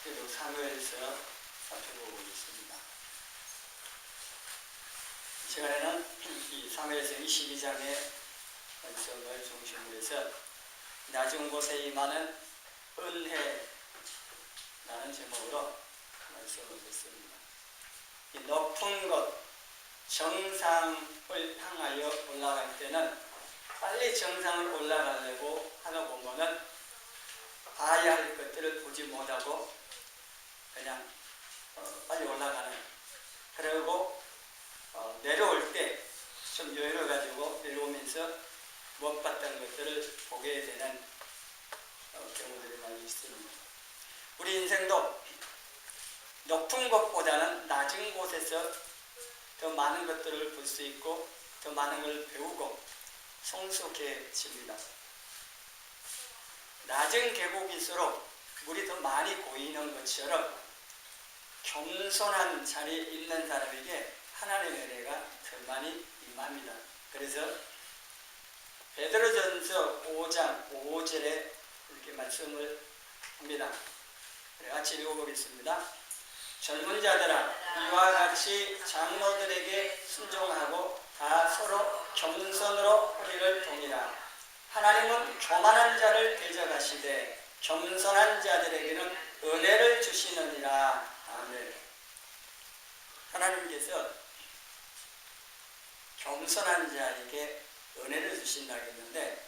그리고 사무엘서 살펴보고 있습니다. 이 시간에는 이 사무엘서 22장의 말씀을 중심으로 해서 낮은 곳에 임하는 은혜라는 제목으로 말씀을 듣습니다. 이 높은 곳, 정상을 향하여 올라갈 때는 빨리 정상을 올라가려고 하다 보면은 봐야 할 것들을 보지 못하고 그냥 빨리 올라가는, 그리고 내려올 때 좀 여유를 가지고 내려오면서 못 봤던 것들을 보게 되는 경우들이 많이 있습니다. 우리 인생도 높은 곳보다는 낮은 곳에서 더 많은 것들을 볼 수 있고 더 많은 걸 배우고 성숙해집니다. 낮은 계곡일수록 물이 더 많이 고이는 것처럼 겸손한 자리에 있는 사람에게 하나님의 은혜가 더 많이 임합니다. 그래서 베드로전서 5장 5절에 이렇게 말씀을 합니다. 같이 읽어보겠습니다. 젊은 자들아, 이와 같이 장로들에게 순종하고 다 서로 겸손으로 허리를 동이라. 하나님은 교만한 자를 대적하시되 겸손한 자들에게는 은혜를 주시느니라. 아멘. 하나님께서 겸손한 자에게 은혜를 주신다고 했는데,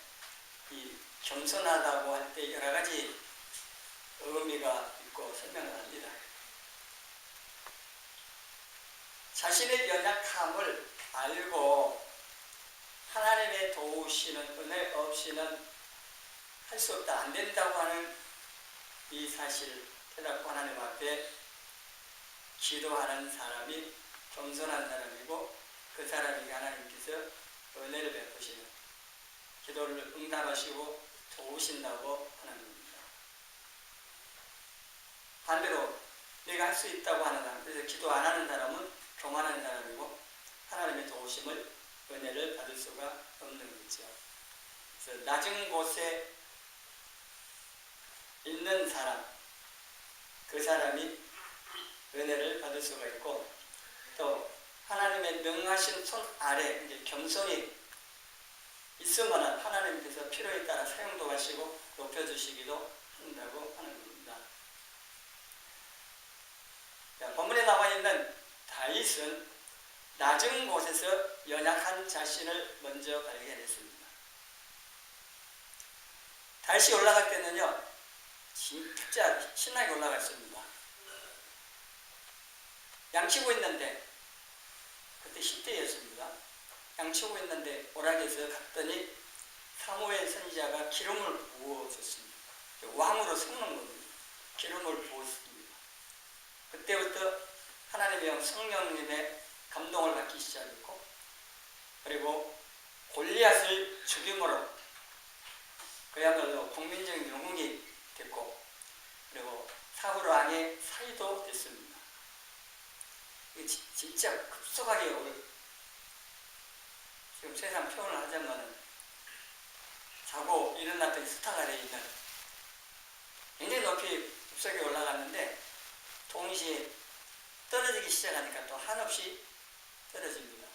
이 겸손하다고 할 때 여러 가지 의미가 있고 설명을 합니다. 자신의 연약함을 알고 하나님의 도우시는 은혜 없이는 할 수 없다, 안 된다고 하는 이 사실 깨닫고 하나님 앞에 기도하는 사람이 겸손한 사람이고, 그 사람에게 하나님께서 은혜를 베푸시는, 기도를 응답하시고 도우신다고 하는 겁니다. 반대로 내가 할 수 있다고 하는 사람, 그래서 기도 안 하는 사람은 교만한 사람이고 하나님의 도우심을, 은혜를 받을 수가 없는 거죠. 그래서 낮은 곳에 있는 사람, 그 사람이 은혜를 받을 수가 있고, 또 하나님의 능하신 손 아래 이제 겸손히 있으면 하나님께서 필요에 따라 사용도 하시고 높여주시기도 한다고 하는 겁니다. 본문에 나와 있는 다윗은 낮은 곳에서 연약한 자신을 먼저 발견했습니다. 다윗이 올라갈 때는요, 진짜 신나게 올라갔습니다. 양치고 있는데, 그때 10대였습니다. 양치고 있는데 오락에서 갔더니 사무엘 선지자가 기름을 부어줬습니다. 왕으로 세우는 겁니다. 기름을 부었습니다. 그때부터 하나님의 영 성령님의 감동을 받기 시작했고, 그리고 골리앗을 죽임으로 그야말로 국민적인 영웅이 됐고, 그리고 사울 왕의 사위도 됐습니다. 이게 진짜 급속하게 지금 세상 표현을 하자면 자고 일어났더니 스타가 되어 있는, 굉장히 높이 급속하게 올라갔는데 동시에 떨어지기 시작하니까 또 한없이 떨어집니다.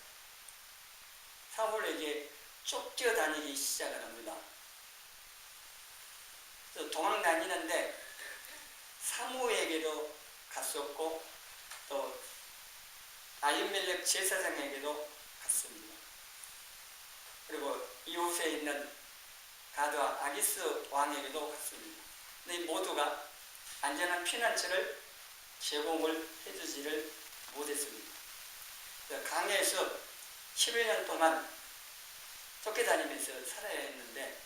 사울에게 쫓겨다니기 시작을 합니다. 그래서 도망 다니는데 사무에게도 갔었고 또 아히멜렉 제사장에게도 갔습니다. 그리고 이웃에 있는 가드와 아기스 왕에게도 갔습니다. 근데 이 모두가 안전한 피난처를 제공을 해주지를 못했습니다. 강해에서 10여 년 동안 쫓겨다니면서 살아야 했는데,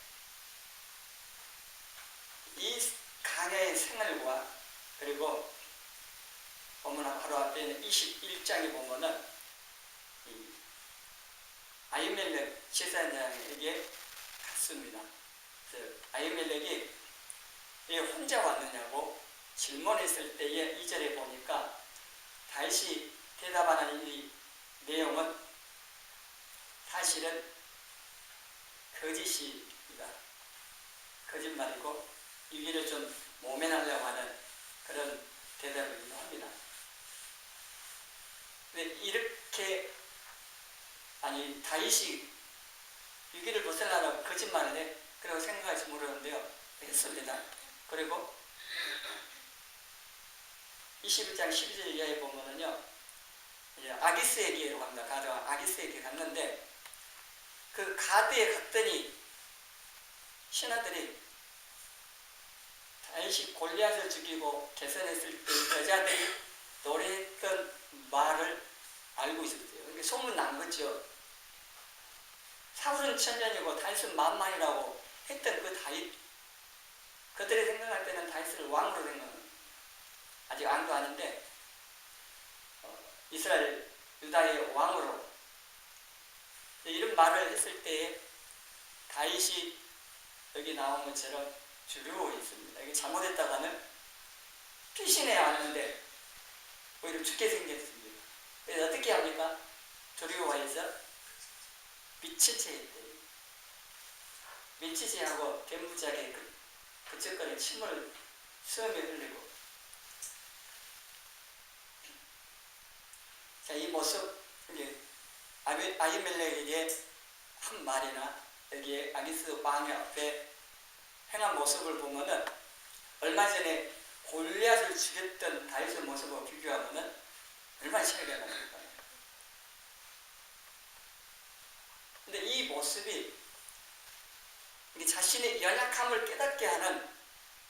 이 강해의 생활과, 그리고 본문 바로 앞에 있는 21장에 보면은 아히멜렉 제사장에게 갔습니다. 아히멜렉이 왜 혼자 왔느냐고 질문했을 때에 2절에 보니까 다윗이 대답하는 이 내용은 사실은 거짓입니다. 거짓말이고 위기를 좀 모면하려고 하는 그런 대답이기도 합니다. 근데 이렇게 다윗이 위기를 벗어나려고 거짓말을 해? 그라고 생각할지 모르는데요. 했습니다. 그리고 21장 12절 이하에 보면은요, 아기스에게로 갑니다. 가드와 아기스에게 갔는데, 그 가드에 갔더니 신하들이 다윗이 골리앗을 죽이고 개선했을 때 여자들이 노래했던 말을 알고 있었어요. 그러니까 소문 난 거죠. 사울은 천년이고 다윗은 만만이라고 했던 그 다윗, 그들이 생각할 때는 다윗을 왕으로 생각합니다. 아직 왕도 아닌데 이스라엘 유다의 왕으로 이런 말을 했을 때에 다윗이 여기 나온 것처럼 두려워 있습니다. 이게 잘못했다가는 피신해야 하는데 오히려 죽게 생겼습니다. 그래서 어떻게 합니까? 두려워해서 미친 채 했대요. 미친 채 하고 대무작에 그쪽거리 침을 수염에 흘리고. 자, 이 모습, 아히멜렉에게 한 말이나 여기에 아기스 왕의 앞에 행한 모습을 보면은 얼마 전에 골리앗을 죽였던 다윗의 모습과 비교하면은 얼마나 차이가 납니까? 근데 이 모습이 자신의 연약함을 깨닫게 하는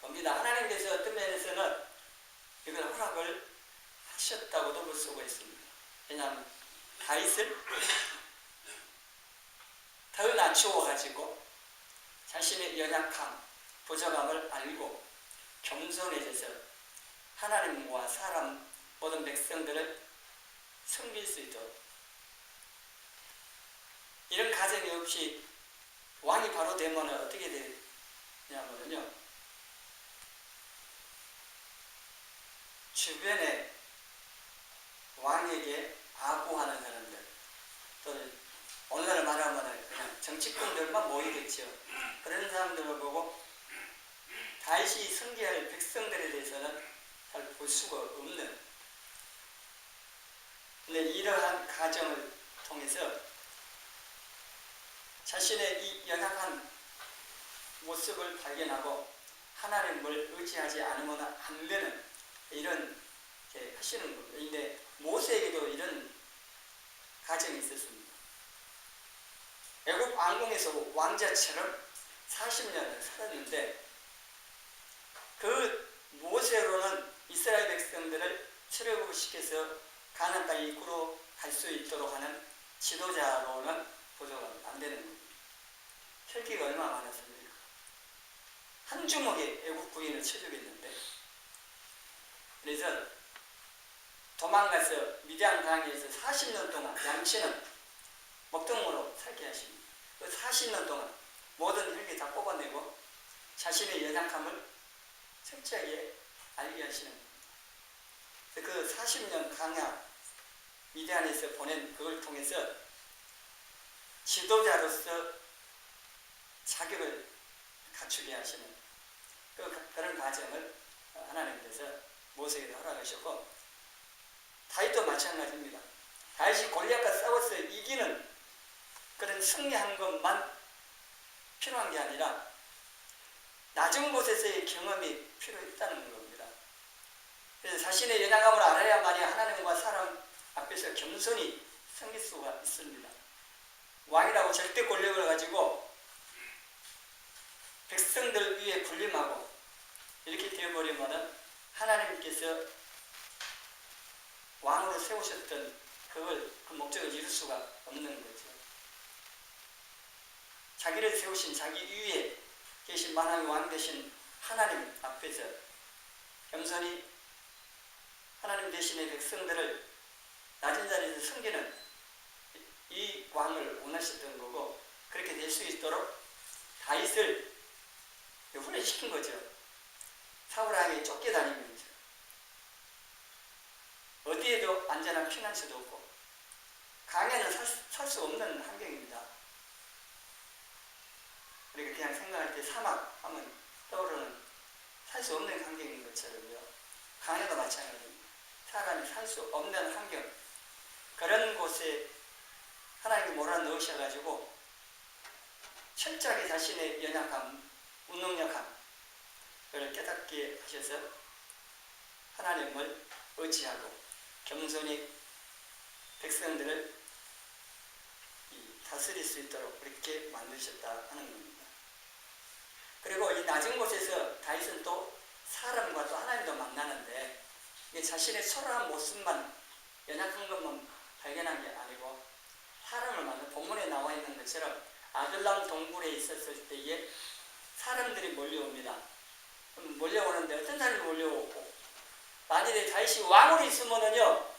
겁니다. 하나님께서 어떤 면에서는 이걸 허락을 하셨다고도 볼 수가 있습니다. 왜냐하면 다윗을 더 낮추어가지고 자신의 연약함, 부족함을 알고 겸손해져서 하나님과 사람, 모든 백성들을 섬길 수 있도록, 이런 가정이 없이 왕이 바로 되면 어떻게 되냐면요, 주변에 왕에게 아부하는 사람들, 또 오늘날 말하면 그냥 정치꾼들만 모이겠죠. 그런 사람들을 보고 다윗이 섬겨야 백성들에 대해서는 잘 볼 수가 없는, 근데 이러한 가정을 통해서 자신의 이 연약한 모습을 발견하고 하나님을 의지하지 않으면 안 되는 이런 하시는 겁니다. 근데 모세에게도 이런 가정이 있었습니다. 애굽 왕궁에서 왕자처럼 40년을 살았는데, 그 모세로는 이스라엘 백성들을 출애굽시켜서 가나안 땅 입구로 갈 수 있도록 하는 지도자로는 보조가 안 되는 겁니다. 혈기가 얼마나 많았습니까? 한 주먹에 애굽 부인을 쳐주겠는데, 그래서 도망가서 미디안 강에서 40년 동안 양치는 먹통으로 살게 하십니다. 그 40년 동안 모든 혈기 다 뽑아내고 자신의 연약함을 철저하게 알게 하시는 겁니다. 그 40년 강야 미디안에서 보낸 그걸 통해서 지도자로서 자격을 갖추게 하시는 그런 과정을 하나님께서 모세에게 허락하셨고, 다윗도 마찬가지입니다. 다윗이 골리앗과 싸워서 이기는 그런 승리한 것만 필요한 게 아니라 낮은 곳에서의 경험이 필요했다는 겁니다. 그래서 자신의 연약함을 알아야만이 하나님과 사람 앞에서 겸손히 섬길 수가 있습니다. 왕이라고 절대 권력을 가지고 백성들 위에 군림하고 이렇게 되어버리면 하나님께서 왕으로 세우셨던 그 목적을 이룰 수가 없는 거죠. 자기를 세우신 자기 위에 계신 만왕의 왕 되신 하나님 앞에서 겸손히 하나님 대신의 백성들을 낮은 자리에서 섬기는 이 왕을 원하셨던 거고, 그렇게 될 수 있도록 다윗을 훈련시킨 거죠. 사울에게 쫓겨다니면서 어디에도 안전한 피난처도 없고 강에는 살 수 없는 환경입니다. 우리가 그냥 생각할 때 사막 하면 떠오르는 살 수 없는 환경인 것처럼요. 강에도 마찬가지입니다. 사람이 살 수 없는 환경, 그런 곳에 하나님이 몰아넣으셔가지고 철저하게 자신의 연약함, 무능력함을 깨닫게 하셔서 하나님을 의지하고 겸손히 백성들을 다스릴 수 있도록 그렇게 만드셨다 하는 겁니다. 그리고 이 낮은 곳에서 다윗은 또 사람과 또 하나님도 만나는데 자신의 초라한 모습만, 연약한 것만 발견한 게 아니고 사람을 만나, 본문에 나와 있는 것처럼 아둘람 동굴에 있었을 때에 사람들이 몰려옵니다. 몰려오는데 어떤 사람이 몰려오고, 만일에 다윗이 왕으로 있으면은요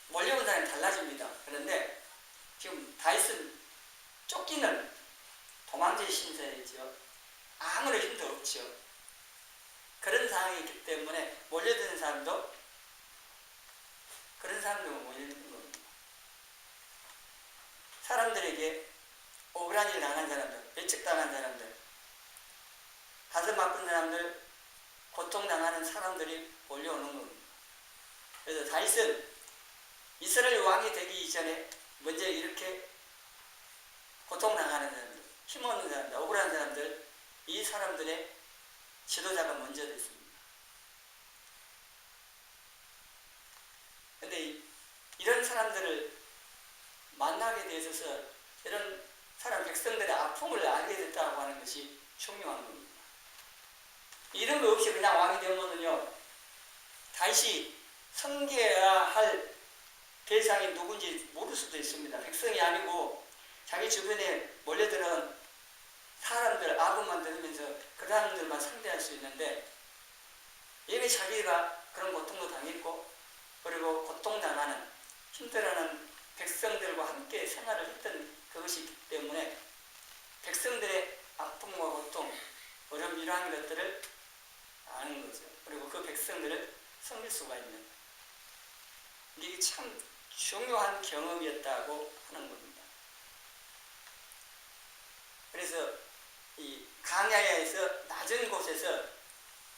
몰려온 사람이 달라집니다. 그런데 지금 다윗은 쫓기는 도망자의 신세이죠. 아무런 힘도 없죠. 그런 상황이 있기 때문에 몰려드는 사람도 그런 사람도 몰려드는 겁니다. 사람들에게 억울한 일 당한 사람들, 배척당한 사람들, 가슴 아픈 사람들, 고통당하는 사람들이 몰려오는 겁니다. 그래서 다윗은 이스라엘 왕이 되기 이전에 먼저 이렇게 고통당하는 사람들, 힘없는 사람들, 억울한 사람들, 이 사람들의 지도자가 먼저 됐습니다. 그런데 이런 사람들을 만나게 되어서 이런 사람, 백성들의 아픔을 알게 됐다고 하는 것이 중요한 겁니다. 이런 거 없이 그냥 왕이 되면은요, 다시 섬겨야 할 대상이 누군지 모를 수도 있습니다. 백성이 아니고 자기 주변에 몰려드는 사람들, 아부만 들으면서 그 사람들만 상대할 수 있는데, 이미 자기가 그런 고통도 당했고, 그리고 고통당하는, 힘들어하는 백성들과 함께 생활을 했던 그것이 있기 때문에 백성들의 아픔과 고통, 어려움, 이러한 것들을 아는 거죠. 그리고 그 백성들을 섬길 수가 있는, 이게 참 중요한 경험이었다고 하는 겁니다. 그래서 이 강야에서 낮은 곳에서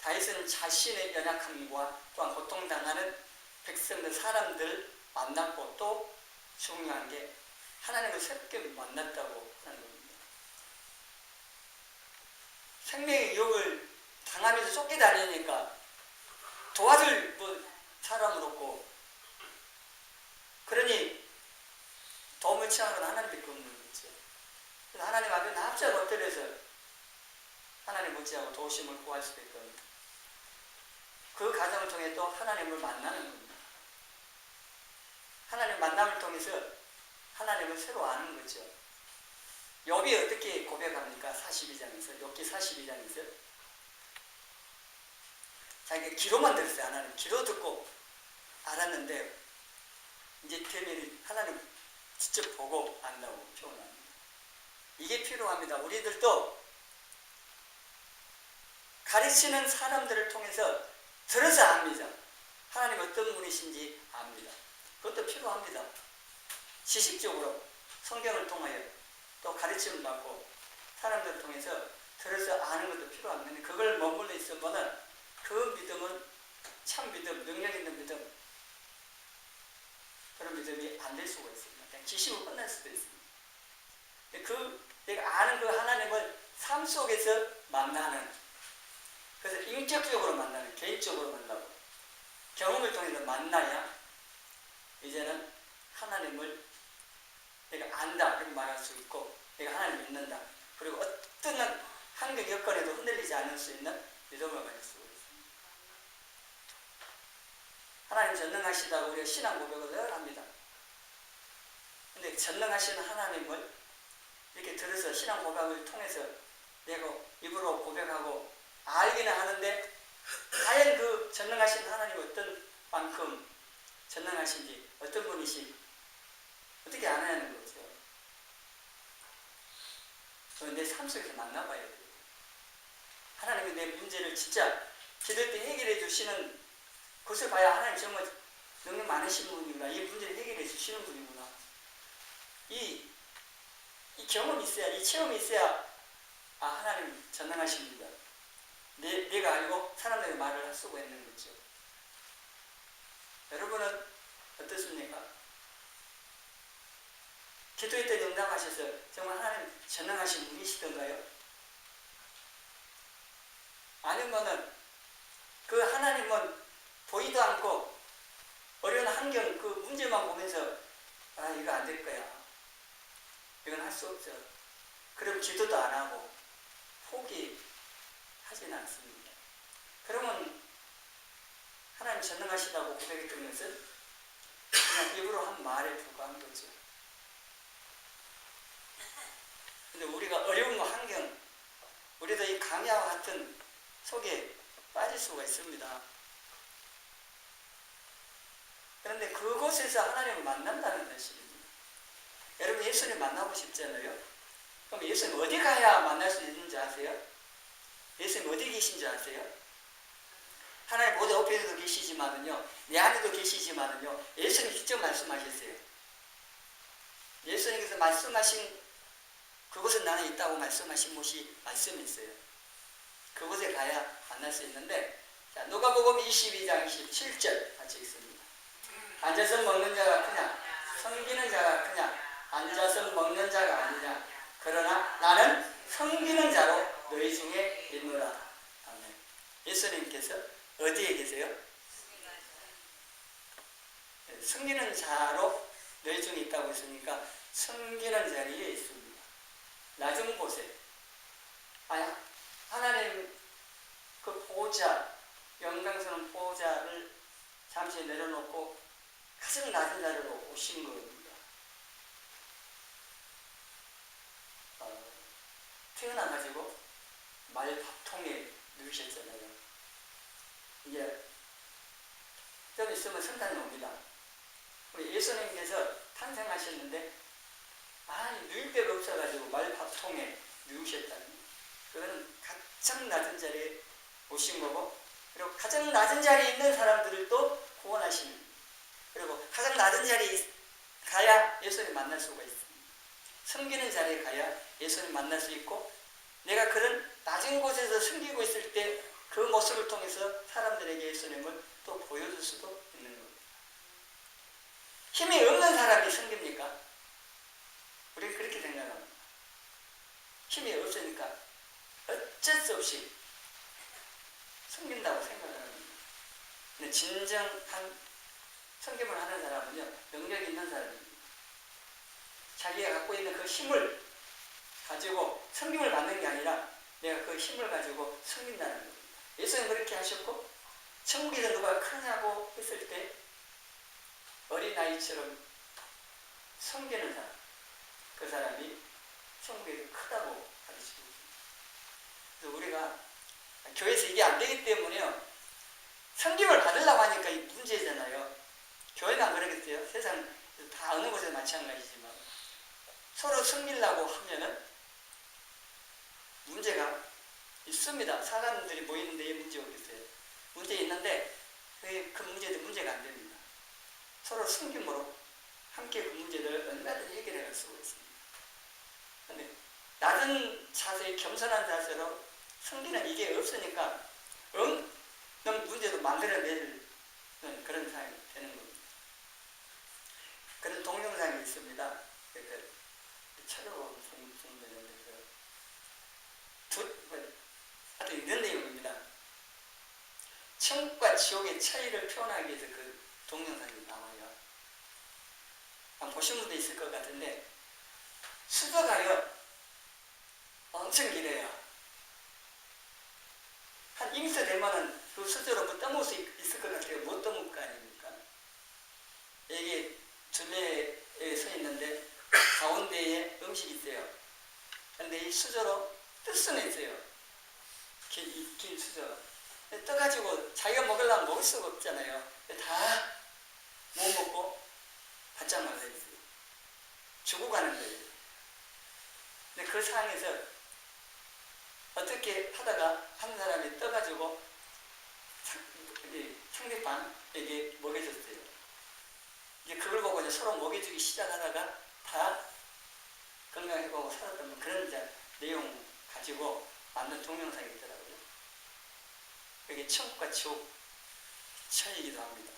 다윗은 자신의 연약함과 또한 고통당하는 백성들, 사람들 만났고, 또 중요한 게 하나님을 새롭게 만났다고 하는 겁니다. 생명의 유혹을 당하면서 쫓겨다니니까 도와줄 사람은 없고, 그러니 도움을 청하는 건 하나님밖에 없는 거죠. 그래서 하나님 앞에 납작 엎드려서 하나님 못지하고 도우심을 구할 수도 있거든요. 그 과정을 통해 또 하나님을 만나는 겁니다. 하나님 만남을 통해서 하나님을 새로 아는 거죠. 욥이 어떻게 고백합니까? 42장에서, 욥기 42장에서 자기가 기로만 들었어요. 하나님 기로 듣고 알았는데, 이제 되면 하나님 직접 보고 안다고 표현합니다. 이게 필요합니다. 우리들도 가르치는 사람들을 통해서 들어서 압니다. 하나님 어떤 분이신지 압니다. 그것도 필요합니다. 지식적으로 성경을 통하여 또 가르침을 받고 사람들을 통해서 들어서 아는 것도 필요한데, 그걸 머물러 있으면 그 믿음은 참 믿음, 능력 있는 믿음, 그런 믿음이 안 될 수가 있습니다. 그냥 지식으로 끝날 수도 있습니다. 내가 아는 그 하나님을 삶 속에서 만나는, 그래서 인격적으로 만나는, 개인적으로 만나고 경험을 통해서 만나야 이제는 하나님을 내가 안다 이렇게 말할 수 있고, 내가 하나님을 믿는다, 그리고 어떤 환경 여건에도 흔들리지 않을 수 있는 믿음을 가질 수가 있습니다. 하나님 전능하시다고 우리가 신앙 고백을 늘 합니다. 근데 전능하신 하나님을 이렇게 들어서 신앙 고백을 통해서 내가 입으로 고백하고 알기는 하는데, 과연 그 전능하신 하나님이 어떤 만큼 전능하신지, 어떤 분이신지 어떻게 알아내는 거죠? 내 삶 속에서 만나봐야 돼요. 하나님이 내 문제를 진짜 기도할 때 해결해 주시는 것을 봐야 하나님 정말 능력 많으신 분이구나, 이 문제를 해결해 주시는 분이구나. 이 이 경험이 있어야, 이 체험이 있어야 아, 하나님 전능하십니다. 내가 알고 사람들에게 말을 할 수가 있는 거죠. 여러분은 어떻습니까? 기도했더니 응답하셔서 정말 하나님 전능하신 분이시던가요? 아니면은 그 하나님은 보이도 않고 어려운 환경 그 문제만 보면서 아, 이거 안 될 거야. 이건 할 수 없어. 그럼 기도도 안 하고 포기하지는 않습니다. 그러면 하나님 전능하시다고 고백했던 것은 그냥 입으로 한 말에 불과한 거죠. 근데 우리가 어려운 환경, 우리도 이 강야와 같은 속에 빠질 수가 있습니다. 그런데 그곳에서 하나님을 만난다는 것입니다. 여러분 예수님 만나고 싶잖아요. 그럼 예수님 어디 가야 만날 수 있는지 아세요? 예수님 어디 계신지 아세요? 하나님 모두 옆에도 계시지만은요, 내 안에도 계시지만은요, 예수님 직접 말씀하셨어요. 예수님께서 말씀하신 그곳에 나는 있다고 말씀하신 곳이 말씀이 있어요. 그곳에 가야 만날 수 있는데, 자, 누가복음 22장 27절 같이 읽습니다. 앉아서 먹는 자가 크냐, 섬기는 자가 크냐, 앉아서 먹는 자가 아니냐, 그러나 나는 섬기는 자로 너희 중에 있노라. 아멘. 예수님께서 어디에 계세요? 섬기는 자로 너희 중에 있다고 했으니까 섬기는 자리에 있습니다. 낮은 곳에. 하나님 그 보호자, 영광스러운 보호자를 잠시 내려놓고 가장 낮은 자리로 오신 겁니다. 태어나가지고 말밥통에 누우셨잖아요. 이제 좀 있으면 성탄이 옵니다. 우리 예수님께서 탄생하셨는데 누일 데가 없어가지고 말밥통에 누우셨다니, 그거는 가장 낮은 자리에 오신 거고, 그리고 가장 낮은 자리에 있는 사람들을 또 구원하시는, 그리고 가장 낮은 자리에 가야 예수님 만날 수가 있습니다. 섬기는 자리에 가야 예수님 만날 수 있고, 내가 그런 낮은 곳에서 섬기고 있을 때 그 모습을 통해서 사람들에게 예수님을 또 보여줄 수도 있는 겁니다. 힘이 없는 사람이 섬깁니까? 우리는 그렇게 생각합니다. 힘이 없으니까 어쩔 수 없이 섬긴다고 생각을 합니다. 근데 진정한 섬김을 하는 사람은요, 능력이 있는 사람입니다. 자기가 갖고 있는 그 힘을 가지고 섬김을 받는 게 아니라 내가 그 힘을 가지고 섬긴다는 겁니다. 예수님 그렇게 하셨고, 천국에서 누가 크냐고 했을 때 어린아이처럼 섬기는 사람, 그 사람이 천국에서 크다고 가르치고 있습니다. 그래서 우리가 교회에서 이게 안 되기 때문에요, 섬김을 받으려고 하니까 이 문제잖아요. 교회는 안 그러겠어요? 세상 다 어느 곳에 마찬가지지만 서로 섬기려고 하면은 문제가 있습니다. 사람들이 모이는데 이 문제 없겠어요? 문제 있는데 그 문제도 문제가 안 됩니다. 서로 섬김으로 함께 그 문제를 얼마든지 해결해 갈 수가 있습니다. 그런데 낮은 자세, 겸손한 자세로 섬기는 이게 없으니까 문제도 만들어내는 그런 상황이 되는 겁니다. 그런 동영상이 있습니다. 찾아보면 되는데 하여튼 이런 내용입니다. 천국과 지옥의 차이를 표현하기 위해서 그 동영상이 나와요. 보신 분도 있을 것 같은데, 수도가요 엄청 길어요. 한 임수 되면은 그 수저로 뭐 떠먹을 수 있을 것 같아요. 못 떠먹을 거 아닙니까? 이게 둘레에 서 있는데 가운데에 음식이 있어요. 근데 이 수저로 뜰 수는 있어요. 긴 수저. 떠가지고 자기가 먹으려면 먹을 수가 없잖아요. 다 못 먹고 바짝 말라있어요. 죽어가는 거예요. 근데 그 상황에서 어떻게 하다가 한 사람이 떠가지고 상대방에게 먹여줬어요. 이제 그걸 보고 이제 서로 먹여주기 시작하다가 다 건강해보고 살았던 뭐 그런 이제 내용 가지고 만든 동영상이 있더라고요. 그게 천국과 지옥 차이이기도 합니다.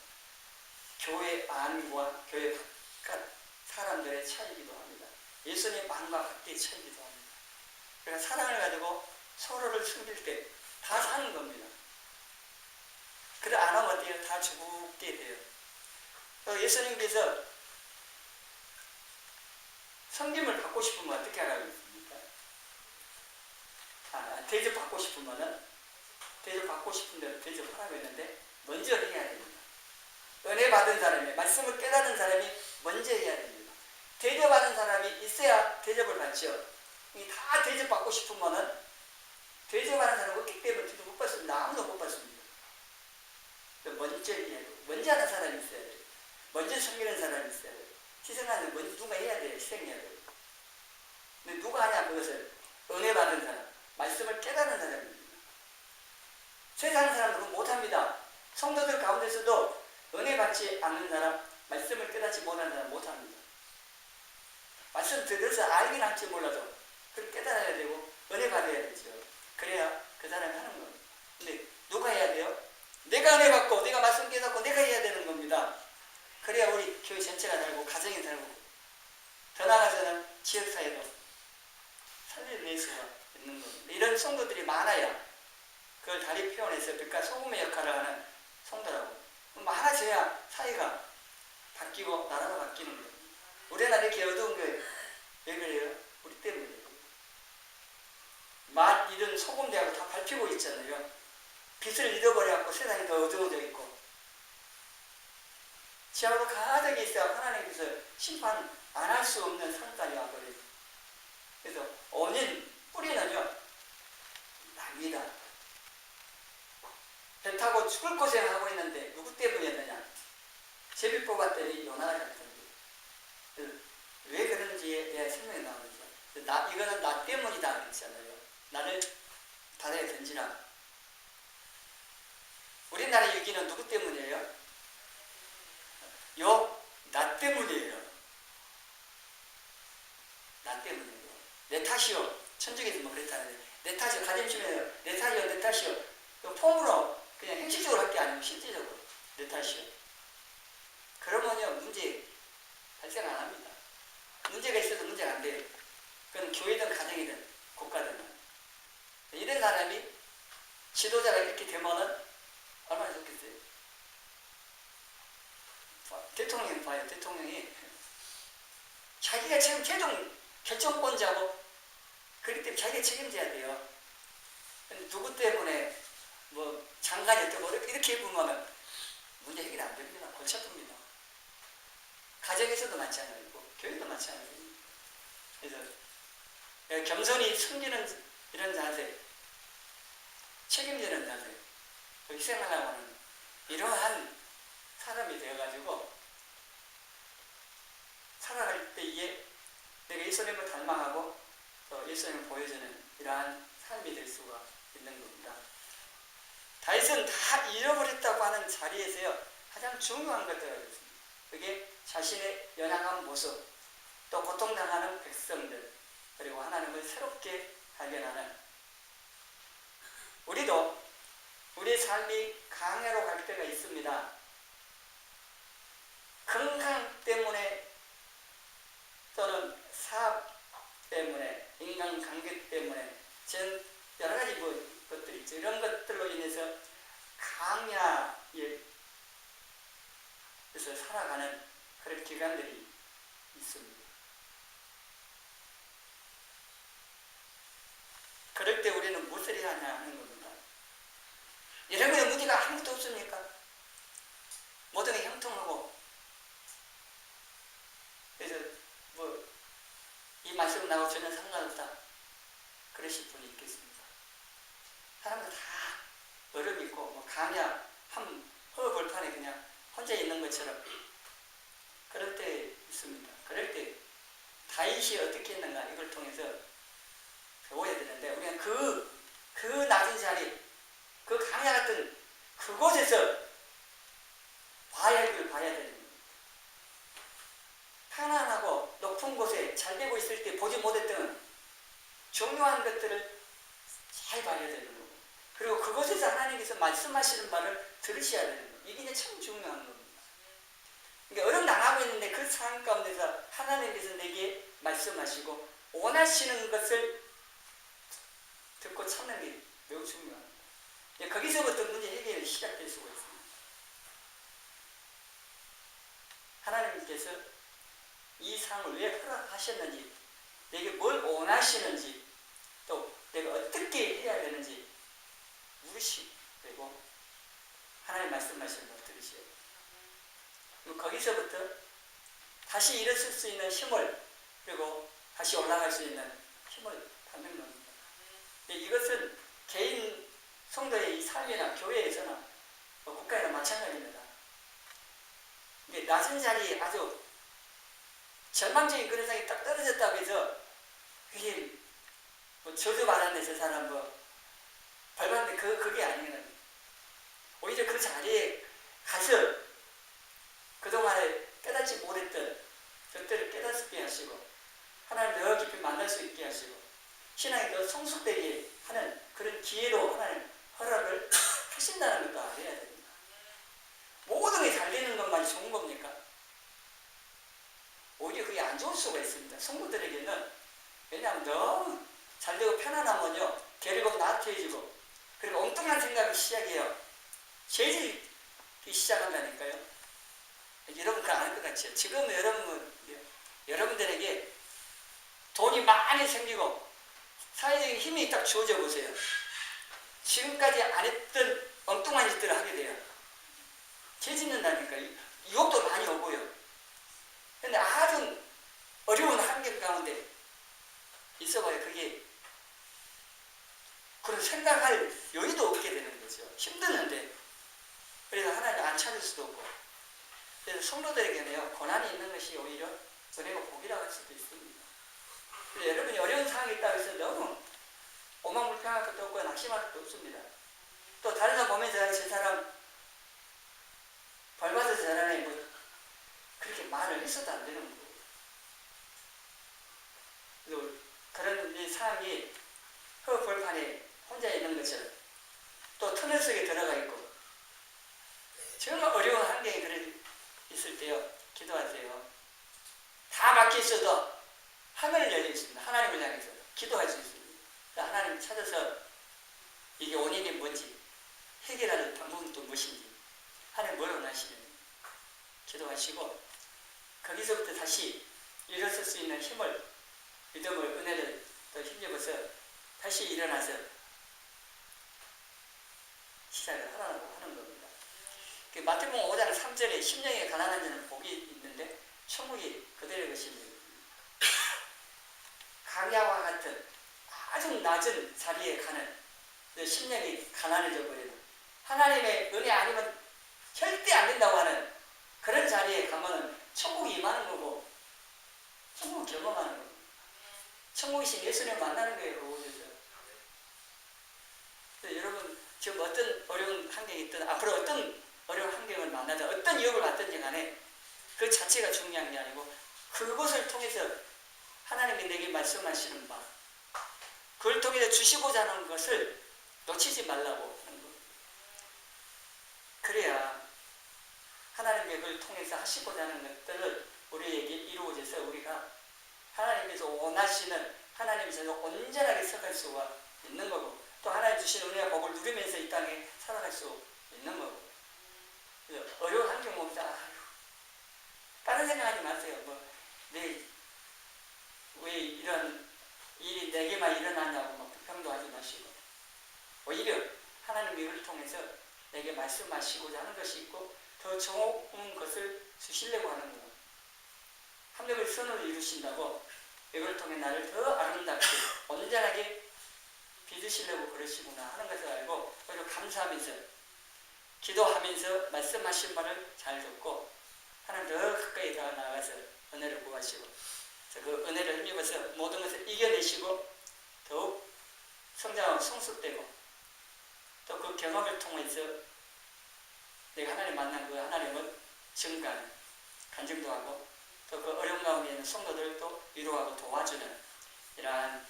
교회 안과 교회 바깥 사람들의 차이이기도 합니다. 예수님의 마음과 밖의 차이이기도 합니다. 그러니까 사랑을 가지고 서로를 숨길 때 다 사는 겁니다. 그래 안 하면 어때요? 다 죽게 돼요. 예수님께서 섬김을 받고 싶으면 어떻게 하라고 했습니까? 대접받고 싶으면은 대접받고 싶은 대로 대접하라고 했는데 먼저 해야 됩니다. 은혜 받은 사람이, 말씀을 깨닫는 사람이 먼저 해야 됩니다. 대접하는 사람이 있어야 대접을 받죠. 다 대접받고 싶으면은 대접하는 사람은 없기 때문에 대접 못 받습니다. 아무도 못 받습니다. 먼저 해야 돼요. 먼저 하는 사람이 있어야 돼요. 먼저 섬기는 사람이 있어야 돼요. 희생하는 먼저 누가 해야 돼요. 희생해야 돼요. 근데 누가 하냐 그것을 은혜 받은 사람, 말씀을 깨닫는 사람입니다. 세상 사람들은 못합니다. 성도들 가운데서도 은혜 받지 않는 사람, 말씀을 깨닫지 못하는 사람 못합니다. 말씀 들어서 알긴 할지 몰라도 그걸 깨달아야 되고 은혜 받아야 되죠. 그래야 그 사람이 하는 겁니다. 근데 누가 해야 돼요? 내가 은혜 받고 내가 말씀 깨닫고 내가 해야 되는 겁니다. 그래야 우리 교회 전체가 살고 가정이 살고 더 나아가서는 지역사회도 살릴 수가 있는 겁니다. 이런 성도들이 많아야 그걸 다리 표현해서 빛과 소금의 역할을 하는 성도라고 많아져야 사회가 바뀌고 나라가 바뀌는 거예요. 우리나라 이렇게 어두운 게 왜 그래요? 우리 때문이에요. 맛 이런 소금대하고 다 밟히고 있잖아요. 빛을 잃어버려갖고 세상이 더 어두워져 있고 지하로 가득 있어야 하나님께서 심판 안 할 수 없는 상까지 와버려요. 그래서 원인 뿌리는요 납니다. 배 타고 죽을 고생하고 있는데 누구 때문이었느냐? 제비 뽑았더니 요나가 잡혔는데 왜 그런지에 대한 설명이 나오죠. 이거는 나 때문이다 그랬잖아요. 나를 바다에 던지라. 우리나라 위기는 누구 때문이에요? 나 때문이에요. 나 때문이에요. 내 탓이요. 천주교에서 뭐 그랬다는데 내 탓이요. 가정심에요. 내 탓이요. 내 탓이요. 폼으로 그냥 형식적으로 할 게 아니고 실질적으로 내 탓이요. 그러면요 문제 발생 안 합니다. 문제가 있어도 문제가 안 돼요. 그건 교회든 가정이든 국가든 이런 사람이 지도자가 이렇게 되면은 얼마나 좋겠어요. 대통령 봐요. 대통령이 자기가 지금 최종 결정권자고 그렇기 때문에 자기가 책임져야 돼요. 근데 누구 때문에 뭐 장관이 어떻고 이렇게 보면 문제 해결이 안 됩니다. 골치 아픕니다. 가정에서도 마찬가지고 교회도 마찬가지고 그래서 겸손히 숨기는 이런 자세, 책임지는 자세, 희생하려고 하는 이러한 사람이 되어가지고 살아갈 때에 내가 예수님을 닮아가고 또 예수님을 보여주는 이러한 삶이 될 수가 있는 겁니다. 다윗은 다 잃어버렸다고 하는 자리에서요 가장 중요한 것들을 했습니다. 그게 자신의 연약한 모습, 또 고통당하는 백성들, 그리고 하나님을 새롭게 발견하는 우리도 우리의 삶이 강해로 갈 때가 있습니다. 건강 때문에 또는 사업 때문에 인간관계 때문에 전 여러 가지 것들이 있죠. 이런 것들로 인해서 강야에 그래서 살아가는 그런 기간들이 있습니다. 그럴 때 우리는 무엇을 해야 하냐 하는 겁니다. 이런 거에 문제가 아무것도 없습니까? 모든 게 형통하고 그래서 뭐 이 말씀 나하고 전혀 상관없다 그러실 분이 있겠습니까? 사람들 다 얼음 있고 뭐 강야 한 허벌판에 그냥 혼자 있는 것처럼 그럴 때 있습니다. 그럴 때 다윗이 어떻게 했는가 이걸 통해서 배워야 되는데 우리가 그 낮은 자리 그 강야 같은 그곳에서 봐야 할 걸 봐야 되는 겁니다. 편안하고 높은 곳에 잘 되고 있을 때 보지 못해 이러한 것들을 잘 봐야 되는 거고, 그리고 그곳에서 하나님께서 말씀하시는 말을 들으셔야 되는 거예요. 이게 이제 참 중요한 겁니다. 그러니까 어려움 당하고 있는데 그 상황 가운데서 하나님께서 내게 말씀하시고 원하시는 것을 듣고 찾는 게 매우 중요합니다. 거기서부터 문제 해결이 시작될 수가 있습니다. 하나님께서 이 상황을 왜 허락하셨는지, 내게 뭘 원하시는지, 또 내가 어떻게 해야 되는지 물으시고 하나님 말씀하시는 걸 들으셔야 돼요. 거기서부터 다시 일어설 수 있는 힘을, 그리고 다시 올라갈 수 있는 힘을 받는 겁니다. 이것은 개인 성도의 이 삶이나 교회에서나 국가에나 마찬가지입니다. 낮은 자리에 아주 절망적인 그런 상황이 딱 떨어졌다고 해서 그게 저주받았네 저 사람 벌받는데 그게 아니거든요. 오히려 그 자리에 가서 그동안에 깨닫지 못했던 것들을 깨닫게 하시고 하나님 더 깊이 만날 수 있게 하시고 신앙이 더 성숙되게 하는 그런 기회로 하나님 허락을 하신다는 것도 알아야 됩니다. 모든 게 잘 되는 것만이 좋은 겁니까? 오히려 그게 안 좋을 수가 있습니다. 성도들에게는. 왜냐하면 너무 잘 되고 편안하면요, 결국 나태해지고, 그리고 엉뚱한 생각이 시작해요. 죄질이 시작한다니까요. 여러분 그거 아는 것 같죠? 지금 여러분들에게 돈이 많이 생기고 사회적인 힘이 딱 주어져 보세요. 지금까지 안 했던 엉뚱한 짓들을 하게 돼요. 죄 짓는다니까요. 유혹도 많이 오고요. 근데 아주 어려운 환경 가운데 있어봐요. 그게 그런 생각할 여유도 없게 되는 거죠. 힘드는데. 그래서 하나님 안 찾을 수도 없고. 그래서 성도들에게는요, 고난이 있는 것이 오히려 은혜가 복이라고 할 수도 있습니다. 그래서 여러분이 어려운 상황이 있다고 해서 너무 오만불평할 것도 없고 낙심할 것도 없습니다. 또 다른 사람 보면서 저 사람 벌받아서 잘하네 그렇게 말을 했어도 안 되는 거예요. 그런 이 상황이 흙벌판에 혼자 있는 것처럼 또 터널 속에 들어가 있고 정말 어려운 환경이 그래 있을 때요, 기도하세요. 다 막혀 있어도 하늘을 열려 있습니다. 하나님을 향해서 기도할 수 있습니다. 하나님 찾아서 이게 원인이 뭔지, 해결하는 방법은 또 무엇인지, 하나님 뭘 원하시는지 기도하시고 거기서부터 다시 일어설 수 있는 힘을, 믿음을, 은혜를 또 힘입어서 다시 일어나서 시작을 하라고 하는 겁니다. 마태복음 5장 3절에 심령에 가난한 자는 복이 있는데 천국이 그들의 것입니다. 강야와 같은 아주 낮은 자리에 가는 심령이 가난해져 버리는, 하나님의 은혜 아니면 절대 안 된다고 하는 그런 자리에 가면 천국이 임하는 거고 천국을 경험하는 거고 천국이신 예수님을 만나는 거예요. 그곳에서. 여러분 지금 어떤 어려운 환경이 있든 앞으로 어떤 어려운 환경을 만나든 어떤 유혹을 받든지 간에 그 자체가 중요한 게 아니고 그것을 통해서 하나님이 내게 말씀하시는 바, 그걸 통해서 주시고자 하는 것을 놓치지 말라고 하는 것. 그래야 하나님의 그걸 통해서 하시고자 하는 것들을 우리에게 이루어져서 우리가 하나님께서 원하시는, 하나님께서 온전하게 서갈 수가 있는 거고, 또 하나님 주신 은혜와 복을 누리면서 이 땅에 살아갈 수 있는 거고. 어려운 환경 보면 다른 생각하지 마세요. 왜 이런 일이 내게만 일어나냐고 불평도 하지 마시고, 오히려 하나님 이를 통해서 내게 말씀하시고자 하는 것이 있고 더 좋은 것을 주시려고 하는 거예요. 하나님의 선을 이루신다고 이걸 통해 나를 더 아름답게 온전하게 빚으시려고 그러시구나 하는 것을 알고 그리고 감사하면서 기도하면서 말씀하신 말을 잘 듣고 하나님 더 가까이 더 나아가서 은혜를 구하시고 그 은혜를 힘입어서 모든 것을 이겨내시고 더욱 성장하고 성숙되고 또 그 경험을 통해서 내가 하나님 만난 그 하나님을 증가하는 간증도 하고 또 그 어려운 가운데 있는 성도들도 위로하고 도와주는 이러한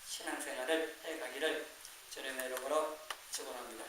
신앙생활을 해가기를 주님의 이름으로 축원합니다.